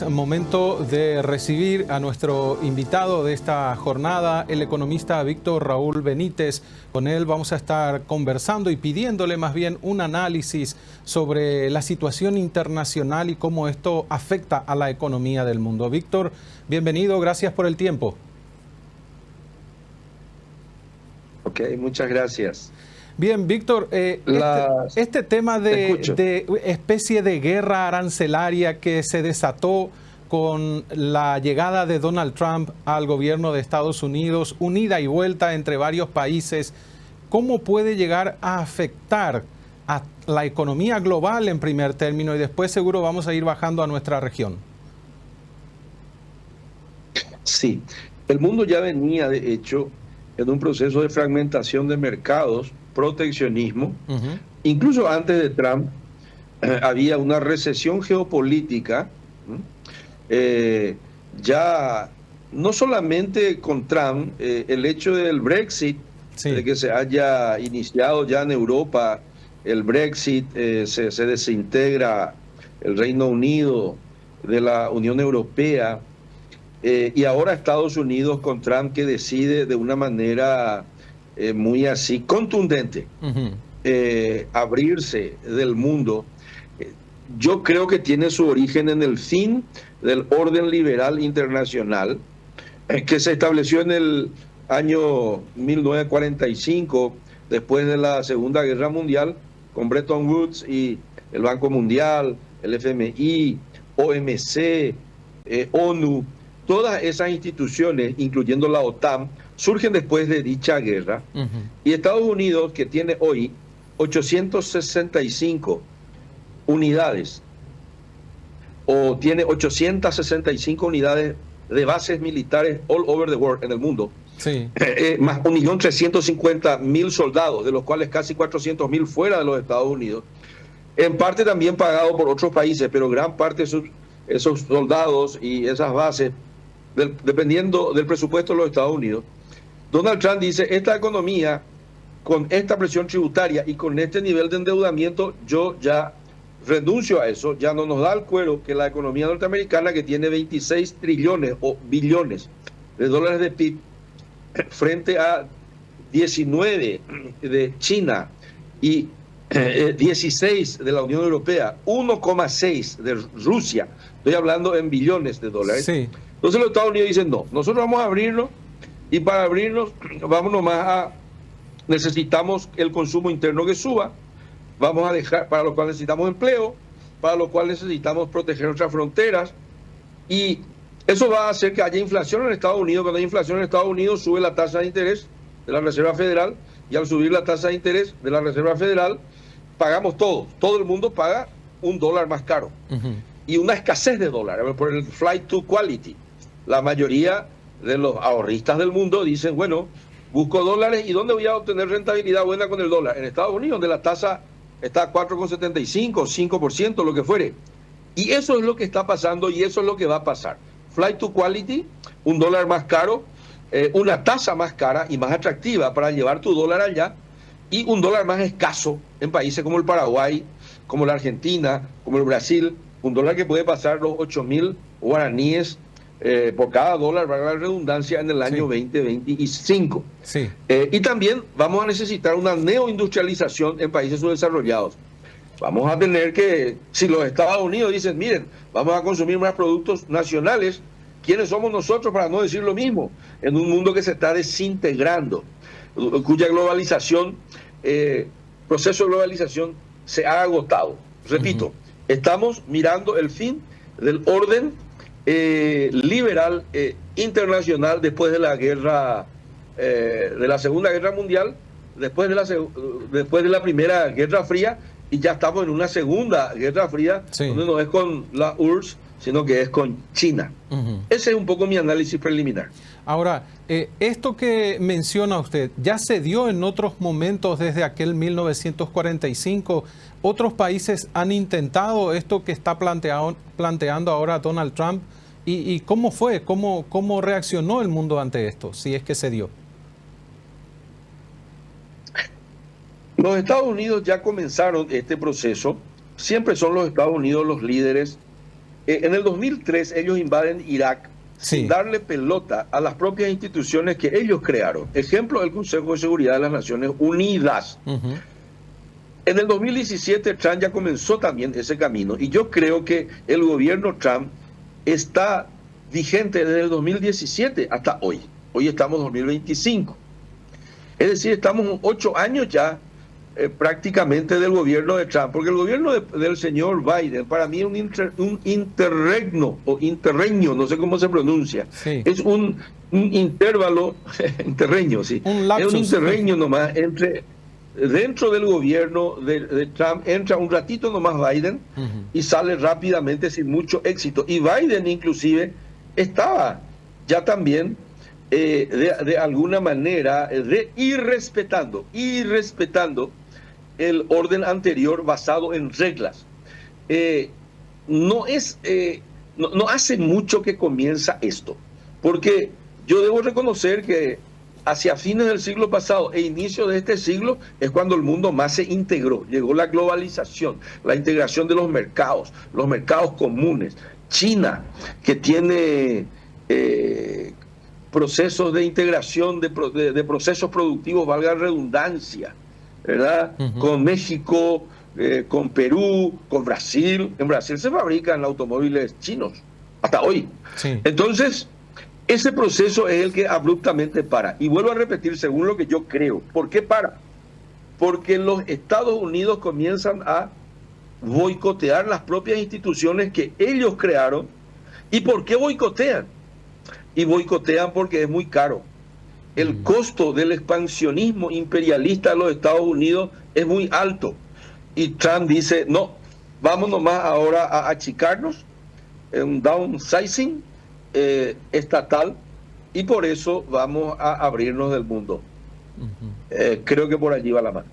Momento de recibir a nuestro invitado de esta jornada, el economista Víctor Raúl Benítez. Con él vamos a estar conversando y pidiéndole más bien un análisis sobre la situación internacional y cómo esto afecta a la economía del mundo. Víctor, bienvenido, gracias por el tiempo. Ok, muchas gracias. Bien, Víctor, este tema de especie de guerra arancelaria que se desató con la llegada de Donald Trump al gobierno de Estados Unidos, unida y vuelta entre varios países, ¿cómo puede llegar a afectar a la economía global en primer término y después seguro vamos a ir bajando a nuestra región? Sí, el mundo ya venía, de hecho, en un proceso de fragmentación de mercados, proteccionismo. Incluso antes de Trump había una recesión geopolítica. Ya no solamente con Trump, el hecho del Brexit, sí, de que se haya iniciado ya en Europa el Brexit, se desintegra el Reino Unido de la Unión Europea, y ahora Estados Unidos con Trump, que decide de una manera muy así contundente abrirse del mundo. Yo creo que tiene su origen en el fin del orden liberal internacional que se estableció en el año 1945, después de la Segunda Guerra Mundial, con Bretton Woods y el Banco Mundial, el FMI, OMC, ONU. Todas esas instituciones, incluyendo la OTAN, surgen después de dicha guerra. Y Estados Unidos, que tiene hoy 865 unidades, o tiene 865 unidades de bases militares all over the world, en el mundo, sí, más 1.350.000 soldados, de los cuales casi 400.000 fuera de los Estados Unidos, en parte también pagado por otros países, pero gran parte de esos soldados y esas bases, dependiendo del presupuesto de los Estados Unidos. Donald Trump dice, esta economía, con esta presión tributaria y con este nivel de endeudamiento, yo ya renuncio a eso, ya no nos da el cuero que la economía norteamericana, que tiene 26 trillones o billones de dólares de PIB, frente a 19 de China y 16 de la Unión Europea, 1,6 de Rusia, estoy hablando en billones de dólares. Sí. Entonces los Estados Unidos dicen, no, nosotros vamos a abrirnos, y para abrirnos vamos nomás necesitamos el consumo interno que suba, vamos a dejar, para lo cual necesitamos empleo, para lo cual necesitamos proteger nuestras fronteras, y eso va a hacer que haya inflación en Estados Unidos. Cuando hay inflación en Estados Unidos, sube la tasa de interés de la Reserva Federal, y al subir la tasa de interés de la Reserva Federal, pagamos todos, todo el mundo paga $1 más caro, y una escasez de dólares por el flight to quality. La mayoría de los ahorristas del mundo dicen, bueno, busco dólares, ¿y dónde voy a obtener rentabilidad buena con el dólar? En Estados Unidos, donde la tasa está a 4,75, 5%, lo que fuere. Y eso es lo que está pasando, y eso es lo que va a pasar. Flight to quality, $1 más caro, una tasa más cara y más atractiva para llevar tu dólar allá, y $1 más escaso en países como el Paraguay, como la Argentina, como el Brasil, $1 que puede pasar los 8.000 guaraníes por cada dólar, para la redundancia, en el año 2025. Sí. Y también vamos a necesitar una neoindustrialización en países subdesarrollados. Vamos a tener que, si los Estados Unidos dicen, miren, vamos a consumir más productos nacionales, ¿quiénes somos nosotros para no decir lo mismo? En un mundo que se está desintegrando, cuya globalización, proceso de globalización se ha agotado. Repito, estamos mirando el fin del orden liberal internacional después de la guerra, de la Segunda Guerra Mundial, después de la Primera Guerra Fría, y ya estamos en una Segunda Guerra Fría, donde no es con la URSS, sino que es con China. Ese es un poco mi análisis preliminar. Ahora, esto que menciona usted, ¿ya se dio en otros momentos desde aquel 1945? ¿Otros países han intentado esto que está planteando ahora Donald Trump? ¿Y cómo fue? ¿Cómo reaccionó el mundo ante esto, si es que se dio? Los Estados Unidos ya comenzaron este proceso. Siempre son los Estados Unidos los líderes En el 2003 ellos invaden Irak sin darle pelota a las propias instituciones que ellos crearon. Ejemplo, el Consejo de Seguridad de las Naciones Unidas. En el 2017 Trump ya comenzó también ese camino y yo creo que el gobierno Trump está vigente desde el 2017 hasta hoy. Hoy estamos en 2025. Es decir, estamos 8 años ya prácticamente del gobierno de Trump, porque el gobierno del señor Biden para mí es un interregno o interreño, no sé cómo se pronuncia, es un intervalo, interreño, sí, es un interreño nomás entre, dentro del gobierno de Trump entra un ratito nomás Biden y sale rápidamente sin mucho éxito, y Biden inclusive estaba ya también de alguna manera irrespetando el orden anterior basado en reglas. No hace mucho que comienza esto, porque yo debo reconocer que hacia fines del siglo pasado e inicio de este siglo es cuando el mundo más se integró. Llegó la globalización, la integración de los mercados comunes. China, que tiene procesos de integración de procesos productivos, valga la redundancia, ¿verdad? Con México, con Perú, con Brasil. En Brasil se fabrican automóviles chinos, hasta hoy. Entonces, ese proceso es el que abruptamente para. Y vuelvo a repetir, según lo que yo creo. ¿Por qué para? Porque los Estados Unidos comienzan a boicotear las propias instituciones que ellos crearon. ¿Y por qué boicotean? Y boicotean porque es muy caro. El costo del expansionismo imperialista de los Estados Unidos es muy alto. Y Trump dice, no, vamos nomás ahora a achicarnos, un downsizing estatal, y por eso vamos a abrirnos del mundo. Creo que por allí va la mano.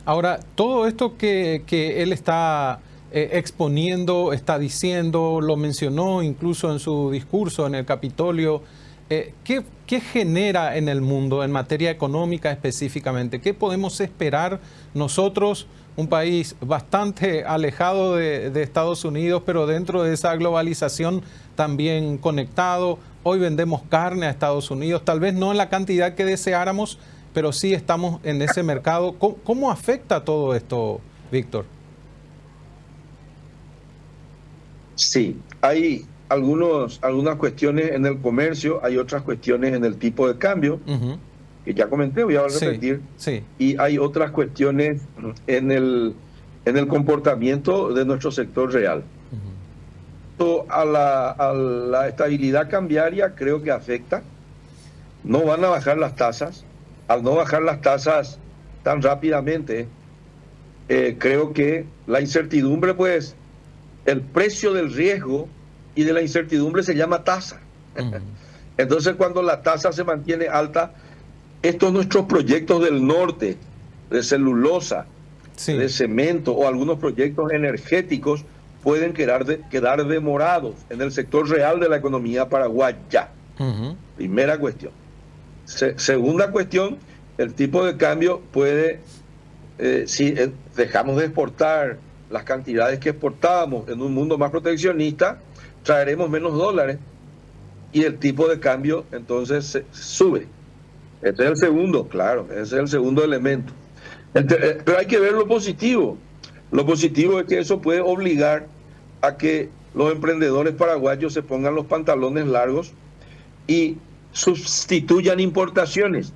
Ahora, todo esto que él está exponiendo, está diciendo, lo mencionó incluso en su discurso en el Capitolio, ¿qué genera en el mundo en materia económica específicamente? ¿Qué podemos esperar nosotros, un país bastante alejado de Estados Unidos, pero dentro de esa globalización también conectado? Hoy vendemos carne a Estados Unidos, tal vez no en la cantidad que deseáramos, pero sí estamos en ese mercado. ¿Cómo afecta todo esto, Víctor? Sí, hay algunas cuestiones en el comercio, hay otras cuestiones en el tipo de cambio, que ya comenté, voy a repetir, y hay otras cuestiones en el comportamiento de nuestro sector real. A la estabilidad cambiaria creo que afecta. No van a bajar las tasas. Al no bajar las tasas tan rápidamente, creo que la incertidumbre, pues, el precio del riesgo y de la incertidumbre se llama tasa. Entonces, cuando la tasa se mantiene alta, estos nuestros proyectos del norte, de celulosa, de cemento o algunos proyectos energéticos pueden quedar demorados en el sector real de la economía paraguaya. Primera cuestión. Segunda cuestión, el tipo de cambio puede, si dejamos de exportar las cantidades que exportábamos en un mundo más proteccionista, traeremos menos dólares y el tipo de cambio entonces sube. Este es el segundo, claro, ese es el segundo elemento. Pero hay que ver lo positivo. Lo positivo es que eso puede obligar a que los emprendedores paraguayos se pongan los pantalones largos y sustituyan importaciones,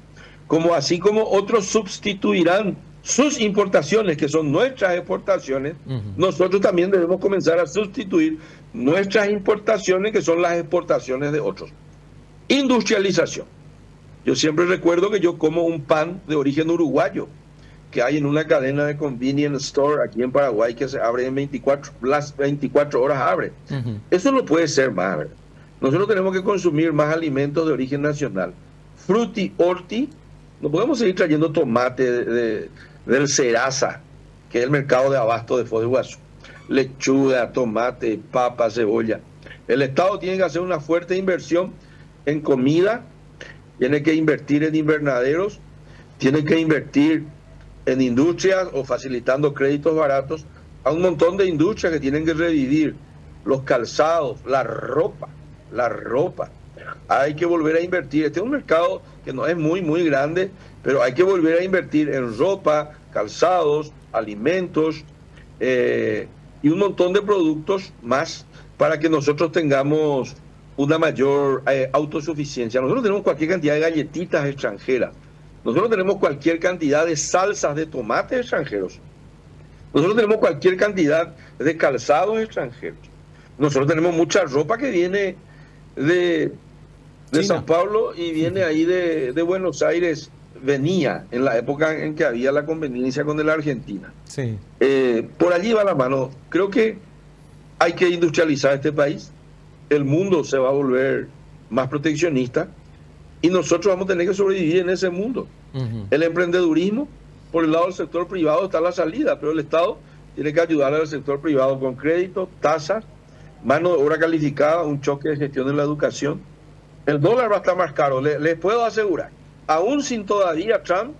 así como otros sustituirán sus importaciones, que son nuestras exportaciones. Nosotros también debemos comenzar a sustituir nuestras importaciones, que son las exportaciones de otros. Industrialización. Yo siempre recuerdo que yo como un pan de origen uruguayo, que hay en una cadena de convenience store aquí en Paraguay que se abre en 24 horas abre. Eso no puede ser más, ¿verdad? Nosotros tenemos que consumir más alimentos de origen nacional. Fruti, horti, no podemos seguir trayendo tomate del Seraza, que es el mercado de abasto de Foz de Iguazú. Lechuga, tomate, papa, cebolla. El Estado tiene que hacer una fuerte inversión en comida, tiene que invertir en invernaderos, tiene que invertir en industrias o facilitando créditos baratos a un montón de industrias que tienen que revivir. los calzados, la ropa. Hay que volver a invertir. Este es un mercado que no es muy, muy grande, pero hay que volver a invertir en ropa, calzados, alimentos y un montón de productos más para que nosotros tengamos una mayor autosuficiencia. Nosotros tenemos cualquier cantidad de galletitas extranjeras. Nosotros tenemos cualquier cantidad de salsas de tomate extranjeros. Nosotros tenemos cualquier cantidad de calzados extranjeros. Nosotros tenemos mucha ropa que viene de San Pablo y viene ahí de Buenos Aires. Venía en la época en que había la conveniencia con la Argentina. Sí. Por allí va la mano. Creo que hay que industrializar este país. El mundo se va a volver más proteccionista y nosotros vamos a tener que sobrevivir en ese mundo. El emprendedurismo, por el lado del sector privado está la salida, pero el Estado tiene que ayudar al sector privado con crédito, tasas, mano de obra calificada, un choque de gestión en la educación. El dólar va a estar más caro, les puedo asegurar. Aún sin todavía Trump,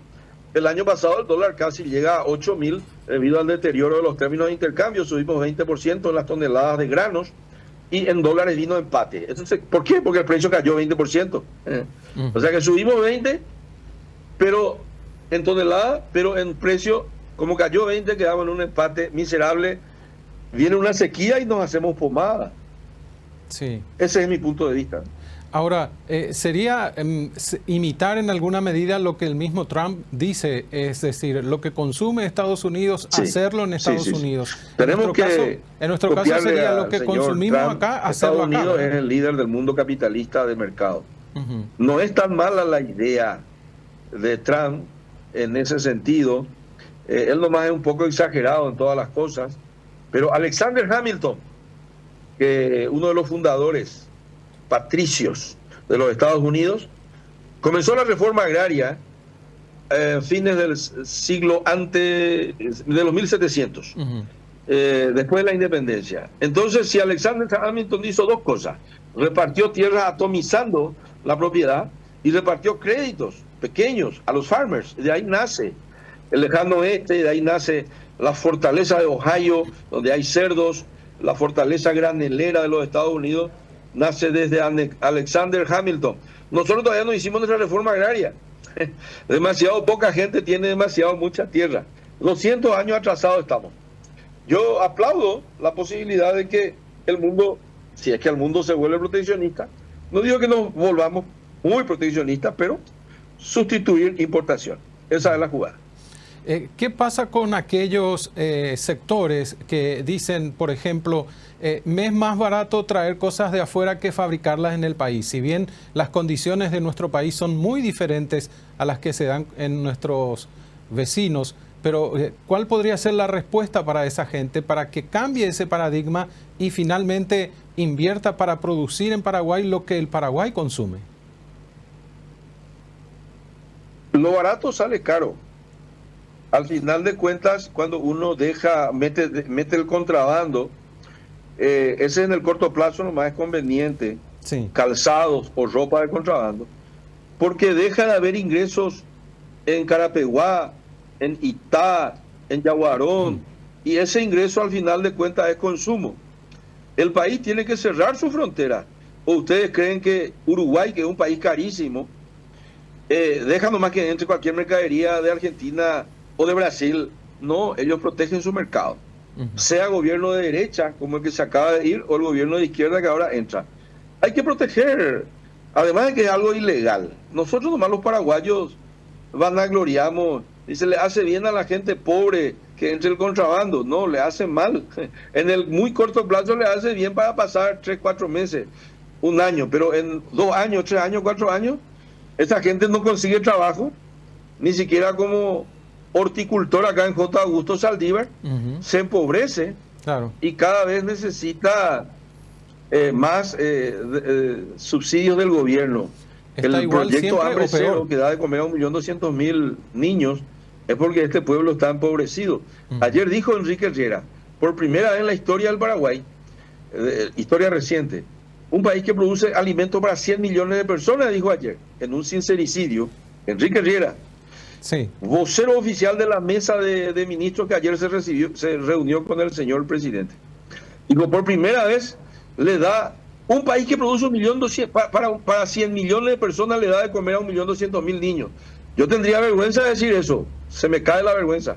el año pasado el dólar casi llega a 8.000 debido al deterioro de los términos de intercambio. Subimos 20% en las toneladas de granos y en dólares vino empate. Entonces, ¿por qué? Porque el precio cayó 20%. O sea que subimos 20, pero en toneladas, pero en precio, como cayó 20, quedamos en un empate miserable. Viene una sequía y nos hacemos pomada. Sí. Ese es mi punto de vista. Ahora, sería imitar en alguna medida lo que el mismo Trump dice, es decir, lo que consume Estados Unidos, hacerlo en Estados Unidos. Tenemos en nuestro caso sería lo que consumimos Trump, acá, hacerlo acá. Estados Unidos es el líder del mundo capitalista de mercado. No es tan mala la idea de Trump en ese sentido. Él nomás es un poco exagerado en todas las cosas. Pero Alexander Hamilton, uno de los fundadores patricios de los Estados Unidos, comenzó la reforma agraria fines del siglo antes de los 1700, después de la independencia. Entonces, si Alexander Hamilton hizo dos cosas: repartió tierras atomizando la propiedad y repartió créditos pequeños a los farmers. De ahí nace el lejano oeste, de ahí nace la fortaleza de Ohio, donde hay cerdos, la fortaleza granelera de los Estados Unidos. Nace desde Alexander Hamilton. Nosotros todavía no hicimos nuestra reforma agraria. Demasiado poca gente tiene mucha tierra. 200 años atrasados estamos. Yo aplaudo la posibilidad de que el mundo, si es que el mundo se vuelve proteccionista, no digo que nos volvamos muy proteccionistas, pero sustituir importación. Esa es la jugada. ¿Qué pasa con aquellos sectores que dicen, por ejemplo, me es más barato traer cosas de afuera que fabricarlas en el país? Si bien las condiciones de nuestro país son muy diferentes a las que se dan en nuestros vecinos, pero ¿cuál podría ser la respuesta para esa gente para que cambie ese paradigma y finalmente invierta para producir en Paraguay lo que el Paraguay consume? Lo barato sale caro. Al final de cuentas, cuando uno mete el contrabando, ese en el corto plazo nomás es conveniente, calzados o ropa de contrabando, porque deja de haber ingresos en Carapeguá, en Itá, en Yaguarón, y ese ingreso al final de cuentas es consumo. El país tiene que cerrar su frontera. ¿O ustedes creen que Uruguay, que es un país carísimo, deja nomás que entre cualquier mercadería de Argentina o de Brasil? No, ellos protegen su mercado. Sea gobierno de derecha, como el que se acaba de ir, o el gobierno de izquierda que ahora entra. Hay que proteger, además de que es algo ilegal. Nosotros nomás los paraguayos vanagloriamos y se le hace bien a la gente pobre que entre el contrabando. No, le hace mal. En el muy corto plazo le hace bien para pasar 3, 4 meses, un año, pero en 2 años, 3 años, 4 años, esa gente no consigue trabajo, ni siquiera como horticultor acá en J. Augusto Saldívar, se empobrece, y cada vez necesita más subsidios del gobierno. El proyecto Hambre Cero, que da de comer a 1.200.000 niños, es porque este pueblo está empobrecido. Ayer dijo Enrique Herrera, por primera vez en la historia del Paraguay, historia reciente, un país que produce alimentos para 100 millones de personas, dijo ayer, en un sincericidio, Enrique Herrera, vocero oficial de la mesa de ministros que ayer se reunió con el señor presidente. Digo, por primera vez le da un país que produce 1.200.000, para 100 millones de personas le da de comer a 1.200.000 niños. Yo tendría vergüenza de decir eso. Se me cae la vergüenza.